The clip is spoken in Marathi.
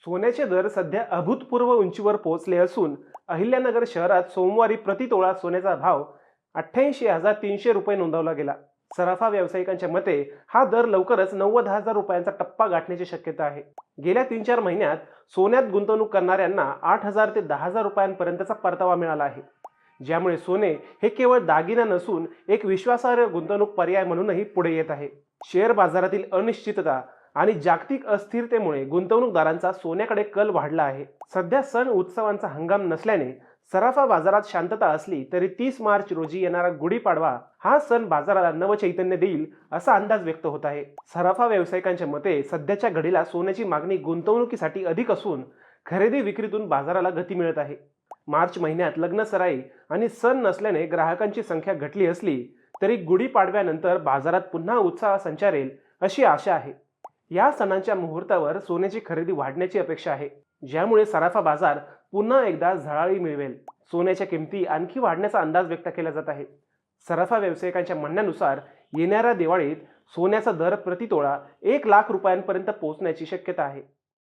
सोन्याचे दर सध्या अभूतपूर्व उंचीवर पोहोचले असून अहिल्यानगर शहरात सोमवारी प्रतितोळा सोन्याचा भाव 88,300 रुपये नोंदवला गेला. सराफा व्यावसायिकांच्या मते हा दर लवकरच 90,000 रुपयांचा टप्पा गाठण्याची शक्यता आहे. गेल्या 3-4 महिन्यात सोन्यात गुंतवणूक करणाऱ्यांना 8,000 ते 10,000 रुपयांपर्यंतचा परतावा मिळाला आहे, ज्यामुळे सोने हे केवळ दागिना नसून एक विश्वासार्ह गुंतवणूक पर्याय म्हणूनही पुढे येत आहे. शेअर बाजारातील अनिश्चितता आणि जागतिक अस्थिरतेमुळे गुंतवणूकदारांचा सोन्याकडे कल वाढला आहे. सध्या सण उत्सवांचा हंगाम नसल्याने सराफा बाजारात शांतता असली तरी 30 मार्च रोजी येणारा गुढीपाडवा हा सण बाजाराला नवचैतन्य देईल असा अंदाज व्यक्त होत आहे. सराफा व्यावसायिकांच्या मते सध्याच्या घडीला सोन्याची मागणी गुंतवणुकीसाठी अधिक असून खरेदी विक्रीतून बाजाराला गती मिळत आहे. मार्च महिन्यात लग्नसराई आणि सण नसल्याने ग्राहकांची संख्या घटली असली तरी गुढीपाडव्यानंतर बाजारात पुन्हा उत्साह संचारेल अशी आशा आहे. या सणांच्या मुहूर्तावर सोन्याची खरेदी वाढण्याची अपेक्षा आहे, ज्यामुळे सराफा बाजार पुन्हा एकदा झळाळी मिळवेल. सोन्याच्या किमती आणखी वाढण्याचा अंदाज व्यक्त केला जात आहे. सराफा व्यावसायिकांच्या म्हणण्यानुसार येणाऱ्या दिवाळीत सोन्याचा दर प्रतितोळा 1 लाख रुपयांपर्यंत पोहोचण्याची शक्यता आहे.